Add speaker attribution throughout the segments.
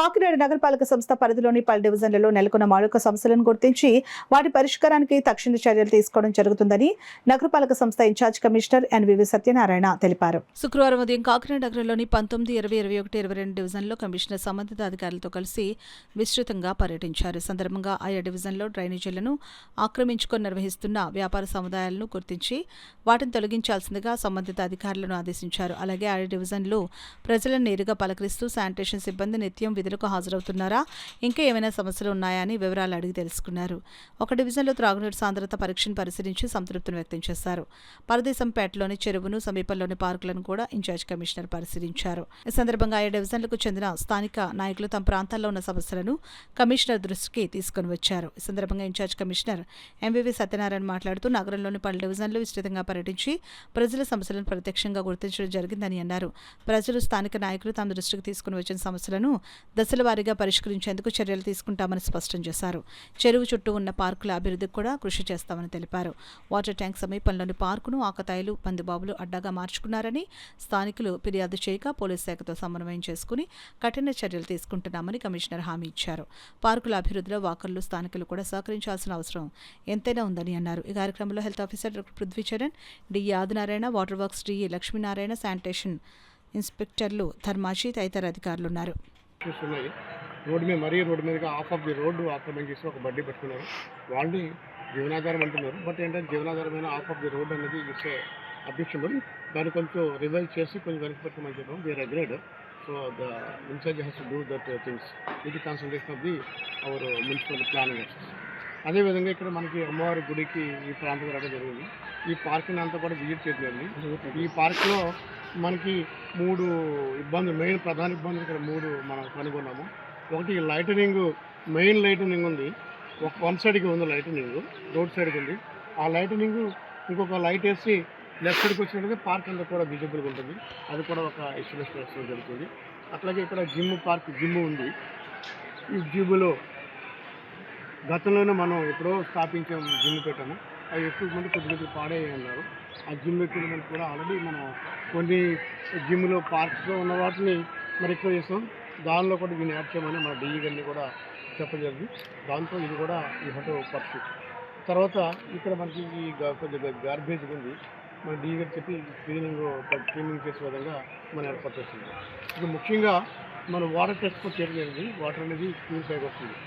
Speaker 1: కాకినాడ నగరపాలక సంస్థ పరిధిలోని పలు డివిజన్లలో నెలకొన్న మౌలిక సమస్యలను గుర్తించి వాటి పరిష్కారానికి తక్షణ చర్యలు తీసుకోవడం జరుగుతుందని నగరపాలక సంస్థ ఇన్ఛార్జ్ కమిషనర్ ఎన్వివి సత్యనారాయణ తెలిపారు. శుక్రవారం ఉదయం కాకినాడ నగరంలోని 19, 20, 21, 22 డివిజన్లో కమిషనర్ సంబంధిత అధికారులతో కలిసి విస్తృతంగా పర్యటించారు. సందర్భంగా ఆయా డివిజన్లో డ్రైనేజీలను ఆక్రమించుకొని నిర్వహిస్తున్న వ్యాపార సముదాయాలను గుర్తించి వాటిని తొలగించాల్సిందిగా సంబంధిత అధికారులను ఆదేశించారు. అలాగే ఆయా డివిజన్లో ప్రజలను నేరుగా పలకరిస్తూ శానిటేషన్ సిబ్బంది నిత్యం విధులకు హాజరవుతున్నారా, ఇంకా ఏమైనా సమస్యలు ఉన్నాయా అని వివరాలు అడిగి తెలుసుకున్నారు. ఒక డివిజన్లో త్రాగునీటి సాంద్రత పరీక్షను పరిశీలించి సంతృప్తిని వ్యక్తం చేశారు. పరదేశంపేటలోని చెరువును, సమీపంలోని పార్కులను కూడా ఇన్ఛార్జ్ కమిషనర్ పరిశీలించారు. ఈ సందర్భంగా ఆయా డివిజన్లకు చెందిన స్థానిక నాయకులు తమ ప్రాంతాల్లో ఉన్న సమస్యలను కమిషనర్ దృష్టికి తీసుకుని వచ్చారు. ఈ సందర్భంగా ఇన్ఛార్జ్ కమిషనర్ ఎంవివి సత్యనారాయణ మాట్లాడుతూ నగరంలోని పలు డివిజన్లు విస్తృతంగా పర్యటించి ప్రజల సమస్యలను ప్రత్యక్షంగా గుర్తించడం జరిగిందని అన్నారు. ప్రజలు, స్థానిక నాయకులు తమ దృష్టికి తీసుకుని వచ్చిన సమస్యలను దశల వారీగా పరిష్కరించేందుకు చర్యలు తీసుకుంటామని స్పష్టం చేశారు. చెరువు చుట్టూ ఉన్న పార్కుల అభివృద్ధికి కూడా కృషి చేస్తామని తెలిపారు. వాటర్ ట్యాంక్ సమీపంలోని పార్కును ఆకతాయిలు, పందిబాబులు అడ్డాగా మార్చుకున్నారని స్థానికులు ఫిర్యాదు చేయగా పోలీసు శాఖతో సమన్వయం చేసుకుని కఠిన చర్యలు తీసుకుంటున్నామని కమిషనర్ హామీ ఇచ్చారు. పార్కుల అభివృద్ధిలో వాకర్లు, స్థానికులు కూడా సహకరించాల్సిన అవసరం ఎంతైనా ఉందని అన్నారు. ఈ కార్యక్రమంలో health officer doctor Prithvicharan, DE Adinarayana, water works DE Lakshminarayana, sanitation ఇన్స్పెక్టర్లు ధర్మాజీ తదితర అధికారులు ఉన్నారు.
Speaker 2: రోడ్డు మీదగా హాఫ్ ఆఫ్ ది రోడ్డు ఆక్రమించేసి ఒక బడ్డీ పెట్టుకున్నారు. వాళ్ళని జీవనాధారం అంటున్నారు. బట్ ఏంటంటే జీవనాధారమైన హాఫ్ ఆఫ్ ది రోడ్ అనేది ఇట్స్ అబ్జెక్షనబుల్. దాన్ని కొంచెం రివైజ్ చేసి కొంచెం వెనక్కి పెట్టమని చెప్పాం. We are agreed. So the incharge has to do that things with consultation of the our municipal planning officers. అదేవిధంగా ఇక్కడ మనకి అమ్మవారి గుడికి ఈ ప్రాంతం రావడం జరిగింది. ఈ పార్క్ని అంతా కూడా విజిట్ చేయడం. ఈ పార్క్లో మనకి 3 ఇబ్బందులు, ప్రధాన ఇబ్బందులు ఇక్కడ 3 మనం కనుగొన్నాము. ఒకటి లైటనింగ్, మెయిన్ లైటనింగ్ ఉంది. వన్ సైడ్కి ఉంది లైటనింగ్, రోడ్ సైడ్కి ఉంది. ఆ లైటనింగ్ ఇంకొక లైట్ వేసి లెఫ్ట్ సైడ్కి వచ్చినట్టుగా పార్క్ అంతా కూడా విజిబుల్గా ఉంటుంది. అది కూడా ఒక ఎస్టిమేషన్ వేసుకోవడం జరుగుతుంది. అట్లాగే ఇక్కడ జిమ్ ఉంది. ఈ జిమ్లో గతంలోనే మనం ఎప్పుడో స్థాపించాము, జిమ్ పెట్టాము. అవి ఎక్కువ కొద్దిగా పాడయ్యాయి అన్నారు. ఆ జిమ్ ఎక్విప్మెంట్ కూడా ఆల్రెడీ మనం కొన్ని జిమ్లో పార్క్స్లో ఉన్న వాటిని మరి ఎక్కువ చేస్తాం. దానిలో కూడా దీన్ని యాడ్ చేయమని మన డిఈ గారిని కూడా చెప్పడం జరిగింది. దాంతో ఇది కూడా ఈ హోటల్ పర్ఫెక్ట్. తర్వాత ఇక్కడ మనకి ఈ కొద్దిగా గార్బేజ్ ఉంది. మన డిఈ గారు చెప్పి క్లీనింగ్ చేసే విధంగా మనం ఏర్పాటు చేస్తుంది. ఇప్పుడు ముఖ్యంగా మన వాటర్ టెస్ట్ కూడా చేయడం జరిగింది. వాటర్ అనేది ప్యూరిఫై వస్తుంది.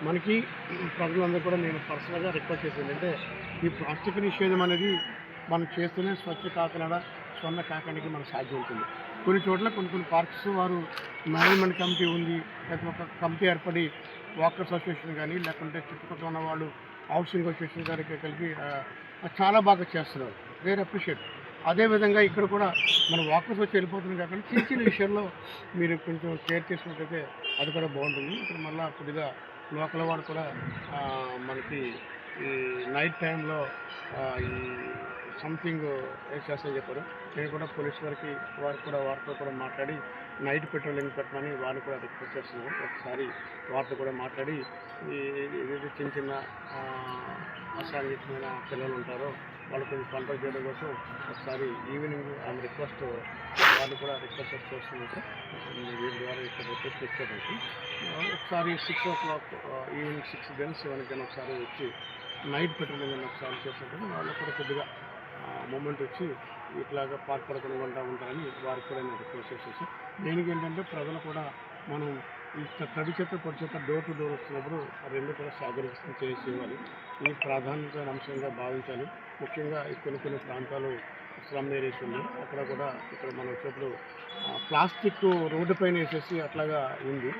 Speaker 2: మనకి ప్రజలందరూ కూడా నేను పర్సనల్గా రిక్వెస్ట్ చేసేది ఏంటంటే, ఈ ప్లాస్టిక్ నిషేధం అనేది మనం చేస్తూనే స్వచ్ఛ కాకినాడ, స్వర్ణ కాకినాడకి మనకు సాధ్యం ఉంటుంది. కొన్ని చోట్ల కొన్ని పార్క్స్ వారు మేనేజ్మెంట్ కమిటీ ఉంది, లేకపోతే ఒక కమిటీ ఏర్పడి వాకర్స్ అసోసియేషన్ కానీ, లేకుంటే చుట్టుపక్కల ఉన్న వాళ్ళు హౌసింగ్ అసోసియేషన్ గారికి కలిపి చాలా బాగా చేస్తున్నారు. వేరే అప్రిషియేట్. అదేవిధంగా ఇక్కడ కూడా మన వాకర్స్ వచ్చి వెళ్ళిపోతుంది కాకుండా చిన్న చిన్న విషయాల్లో మీరు కొంచెం కేర్ చేసినట్టయితే అది కూడా బాగుంటుంది. ఇక్కడ మళ్ళీ కొద్దిగా లోకల్ వాడు కూడా మనకి ఈ నైట్ టైంలో ఈ సంథింగ్ చేస్తామని చెప్పారు. నేను కూడా పోలీస్ వారితో కూడా మాట్లాడి నైట్ పెట్రోలింగ్ పెట్టమని వారిని కూడా రిక్వెస్ట్ చేస్తున్నాను. ఒకసారి వారితో కూడా మాట్లాడి ఏదైతే చిన్న అసాంఘికమైన పిల్లలు ఉంటారో వాళ్ళు కొంచెం కంట్రోల్ చేయడం కోసం ఒకసారి ఈవినింగ్ ఆమె వాళ్ళు కూడా రిక్వెస్ట్ చేస్తున్నారు. వీరి ద్వారా ఇక్కడ రిక్వెస్ట్ ఇచ్చేటప్పుడు ఒకసారి 6 o'clock ఈవినింగ్ 6 then 7 కానీ ఒకసారి వచ్చి నైట్ పెట్రోలింగ్ ఒకసారి చేసినప్పుడు వాళ్ళు కూడా కొద్దిగా మూమెంట్ వచ్చి ఇట్లాగా పార్క్ పడకుండా ఉంటారని వారికి కూడా నేను రిక్వెస్ట్ చేసేసి, దేనికి ఏంటంటే ప్రజలు కూడా మనం ఈ తడి చెత్త, పొడి చెత్త డోర్ టు డోర్ వస్తున్నప్పుడు రెండు కూడా సాగరికం చేసి ఇవ్వాలి. ఇది ప్రాధాన్యత అంశంగా భావించాలి. ముఖ్యంగా కొన్ని ప్రాంతాలు స్లమ్ ఏరియాస్ ఉన్నాయి. అక్కడ కూడా ఇక్కడ మనం వచ్చేప్పుడు ప్లాస్టిక్ రోడ్డు పైన వేసేసి అట్లాగా ఉంది.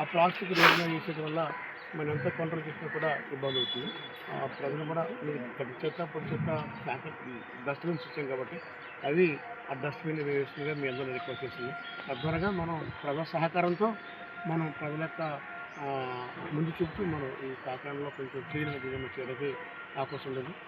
Speaker 2: ఆ ప్లాస్టిక్ రోడ్డు మీద వేసేయడం వల్ల మనం ఎంత కంట్రోల్ చేసినా కూడా ఇబ్బంది అవుతుంది. ప్రజలు కూడా మీరు తడి చెత్త, పొడి చెత్త డస్ట్బిన్స్ ఇచ్చాం కాబట్టి అవి ఆ డస్ట్బిన్ వేస్తుందిగా మీ అందరూ రిక్వెస్ట్ చేస్తుంది. తద్వారా మనం ప్రజల సహకారంతో మనం ప్రజల యొక్క ముందు చూపుతూ మనం ఈ కాకినాడలో కొంచెం క్లీన్గా చేయడానికి అవకాశం ఉండదు.